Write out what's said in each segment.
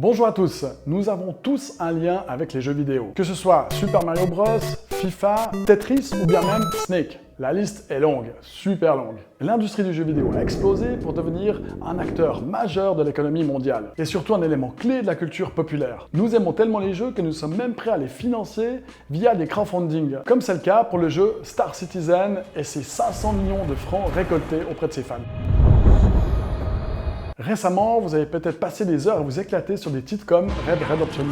Bonjour à tous, nous avons tous un lien avec les jeux vidéo. Que ce soit Super Mario Bros, FIFA, Tetris ou bien même Snake. La liste est longue, super longue. L'industrie du jeu vidéo a explosé pour devenir un acteur majeur de l'économie mondiale et surtout un élément clé de la culture populaire. Nous aimons tellement les jeux que nous sommes même prêts à les financer via des crowdfunding, comme c'est le cas pour le jeu Star Citizen et ses 500 millions de francs récoltés auprès de ses fans. Récemment, vous avez peut-être passé des heures à vous éclater sur des titres comme Red Dead Redemption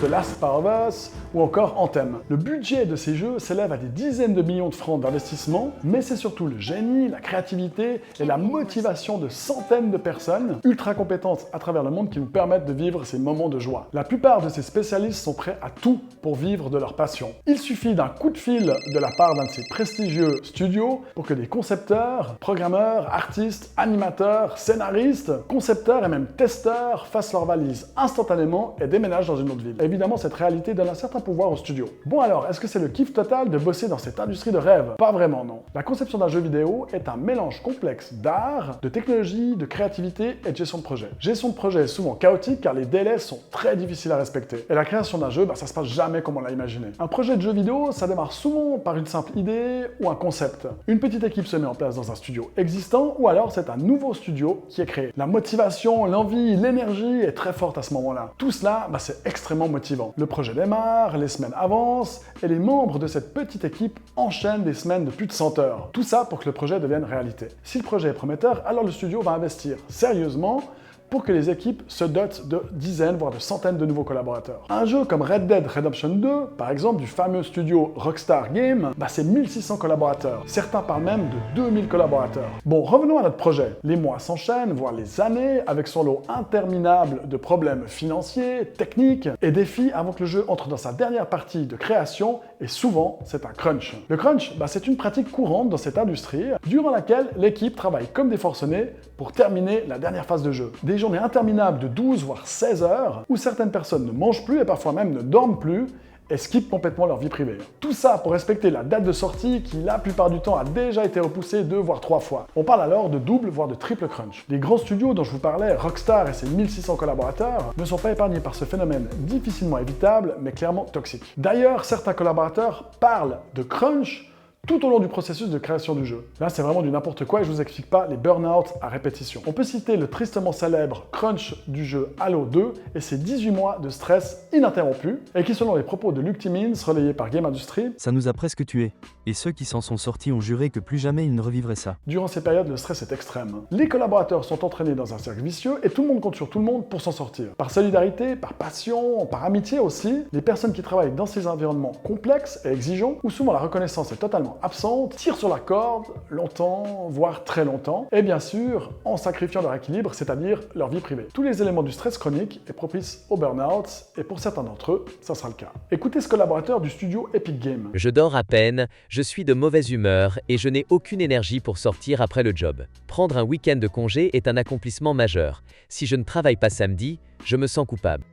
2, The Last Part of Us ou encore Anthem. Le budget de ces jeux s'élève à des dizaines de millions de francs d'investissement, mais c'est surtout le génie, la créativité et la motivation de centaines de personnes ultra compétentes à travers le monde qui nous permettent de vivre ces moments de joie. La plupart de ces spécialistes sont prêts à tout pour vivre de leur passion. Il suffit d'un coup de fil de la part d'un de ces prestigieux studios pour que des concepteurs, programmeurs, artistes, animateurs, scénaristes, concepteurs et même testeurs fassent leur valise instantanément et déménagent dans une autre ville. Évidemment, cette réalité donne un certain pouvoir au studio. Bon alors, est-ce que c'est le kiff total de bosser dans cette industrie de rêve? Pas vraiment, non. La conception d'un jeu vidéo est un mélange complexe d'art, de technologie, de créativité et de gestion de projet. Gestion de projet est souvent chaotique car les délais sont très difficiles à respecter. Et la création d'un jeu, ça se passe jamais comme on l'a imaginé. Un projet de jeu vidéo, ça démarre souvent par une simple idée ou un concept. Une petite équipe se met en place dans un studio existant ou alors c'est un nouveau studio qui est créé. La motivation, l'envie, l'énergie est très forte à ce moment-là. Tout cela, c'est extrêmement motivant. Le projet démarre, les semaines avancent, et les membres de cette petite équipe enchaînent des semaines de plus de 100 heures. Tout ça pour que le projet devienne réalité. Si le projet est prometteur, alors le studio va investir sérieusement pour que les équipes se dotent de dizaines, voire de centaines de nouveaux collaborateurs. Un jeu comme Red Dead Redemption 2, par exemple, du fameux studio Rockstar Games, c'est 1600 collaborateurs. Certains parlent même de 2000 collaborateurs. Bon, revenons à notre projet. Les mois s'enchaînent, voire les années, avec son lot interminable de problèmes financiers, techniques et défis avant que le jeu entre dans sa dernière partie de création, et souvent, c'est un crunch. Le crunch, c'est une pratique courante dans cette industrie, durant laquelle l'équipe travaille comme des forcenés pour terminer la dernière phase de jeu. Des journées interminables de 12 voire 16 heures où certaines personnes ne mangent plus et parfois même ne dorment plus et skippent complètement leur vie privée. Tout ça pour respecter la date de sortie qui la plupart du temps a déjà été repoussée 2 voire 3 fois. On parle alors de double voire de triple crunch. Les grands studios dont je vous parlais, Rockstar et ses 1600 collaborateurs, ne sont pas épargnés par ce phénomène difficilement évitable mais clairement toxique. D'ailleurs, certains collaborateurs parlent de crunch tout au long du processus de création du jeu. Là, c'est vraiment du n'importe quoi et je vous explique pas les burn-out à répétition. On peut citer le tristement célèbre crunch du jeu Halo 2 et ses 18 mois de stress ininterrompu et qui, selon les propos de Luke Timmins, relayés par Game Industry, ça nous a presque tués. Et ceux qui s'en sont sortis ont juré que plus jamais ils ne revivraient ça. Durant ces périodes, le stress est extrême. Les collaborateurs sont entraînés dans un cercle vicieux et tout le monde compte sur tout le monde pour s'en sortir. Par solidarité, par passion, par amitié aussi, les personnes qui travaillent dans ces environnements complexes et exigeants, où souvent la reconnaissance est totalement absente, tirent sur la corde longtemps, voire très longtemps, et bien sûr en sacrifiant leur équilibre, c'est-à-dire leur vie privée. Tous les éléments du stress chronique est propice au burn-out, et pour certains d'entre eux, ça sera le cas. Écoutez ce collaborateur du studio Epic Games. Je dors à peine, je suis de mauvaise humeur et je n'ai aucune énergie pour sortir après le job. Prendre un week-end de congé est un accomplissement majeur. Si je ne travaille pas samedi, je me sens coupable.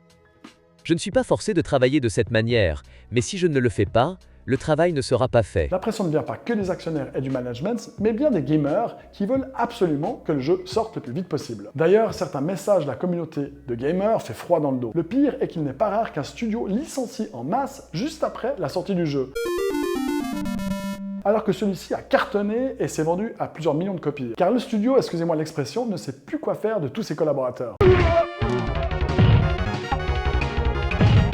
Je ne suis pas forcé de travailler de cette manière, mais si je ne le fais pas, le travail ne sera pas fait. La pression ne vient pas que des actionnaires et du management, mais bien des gamers qui veulent absolument que le jeu sorte le plus vite possible. D'ailleurs, certains messages de la communauté de gamers fait froid dans le dos. Le pire est qu'il n'est pas rare qu'un studio licencie en masse juste après la sortie du jeu, alors que celui-ci a cartonné et s'est vendu à plusieurs millions de copies. Car le studio, excusez-moi l'expression, ne sait plus quoi faire de tous ses collaborateurs.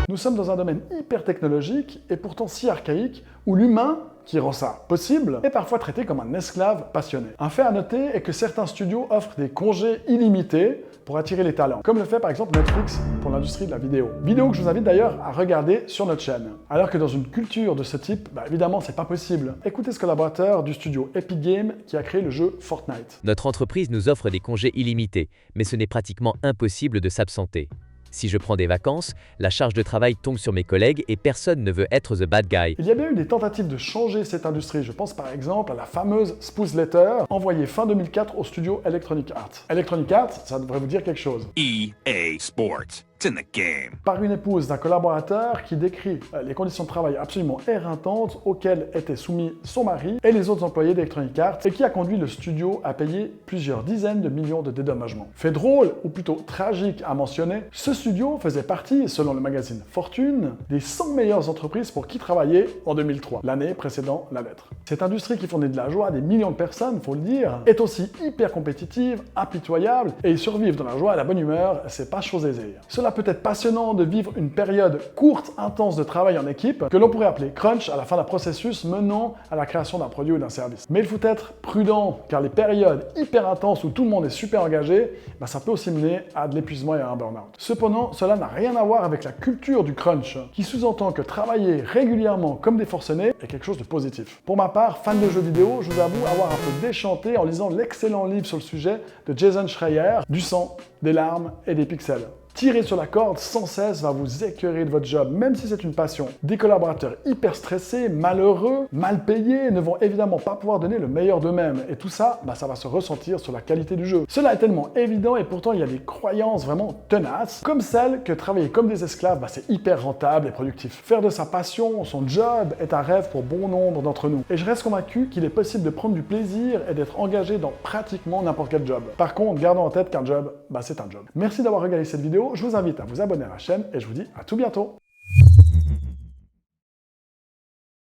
Nous sommes dans un domaine hyper technologique et pourtant si archaïque où l'humain, qui rend ça possible, est parfois traité comme un esclave passionné. Un fait à noter est que certains studios offrent des congés illimités pour attirer les talents, comme le fait par exemple Netflix pour l'industrie de la vidéo. Vidéo que je vous invite d'ailleurs à regarder sur notre chaîne. Alors que dans une culture de ce type, évidemment c'est pas possible. Écoutez ce collaborateur du studio Epic Games qui a créé le jeu Fortnite. Notre entreprise nous offre des congés illimités, mais ce n'est pratiquement impossible de s'absenter. Si je prends des vacances, la charge de travail tombe sur mes collègues et personne ne veut être the bad guy. Il y a bien eu des tentatives de changer cette industrie. Je pense par exemple à la fameuse Spooz Letter envoyée fin 2004 au studio Electronic Arts. Electronic Arts, ça devrait vous dire quelque chose. EA Sports. It's in the game. Par une épouse d'un collaborateur qui décrit les conditions de travail absolument éreintantes auxquelles était soumis son mari et les autres employés d'Electronic Arts et qui a conduit le studio à payer plusieurs dizaines de millions de dédommagements. Fait drôle, ou plutôt tragique à mentionner, ce studio faisait partie, selon le magazine Fortune, des 100 meilleures entreprises pour qui travailler en 2003, l'année précédant la lettre. Cette industrie qui fournit de la joie à des millions de personnes, faut le dire, est aussi hyper compétitive, impitoyable, et y survivre dans la joie et la bonne humeur, c'est pas chose aisée. Cela peut être passionnant de vivre une période courte, intense de travail en équipe, que l'on pourrait appeler crunch à la fin d'un processus menant à la création d'un produit ou d'un service. Mais il faut être prudent, car les périodes hyper intenses où tout le monde est super engagé, ça peut aussi mener à de l'épuisement et à un burn-out. Cependant, cela n'a rien à voir avec la culture du crunch, qui sous-entend que travailler régulièrement comme des forcenés est quelque chose de positif. Pour ma part, fan de jeux vidéo, je vous avoue avoir un peu déchanté en lisant l'excellent livre sur le sujet de Jason Schreier, Du sang, des larmes et des pixels. Tirer sur la corde sans cesse va vous écœurer de votre job, même si c'est une passion. Des collaborateurs hyper stressés, malheureux, mal payés, ne vont évidemment pas pouvoir donner le meilleur d'eux-mêmes. Et tout ça, ça va se ressentir sur la qualité du jeu. Cela est tellement évident et pourtant il y a des croyances vraiment tenaces, comme celle que travailler comme des esclaves, c'est hyper rentable et productif. Faire de sa passion son job est un rêve pour bon nombre d'entre nous. Et je reste convaincu qu'il est possible de prendre du plaisir et d'être engagé dans pratiquement n'importe quel job. Par contre, gardons en tête qu'un job, c'est un job. Merci d'avoir regardé cette vidéo. Je vous invite à vous abonner à la chaîne et je vous dis à tout bientôt.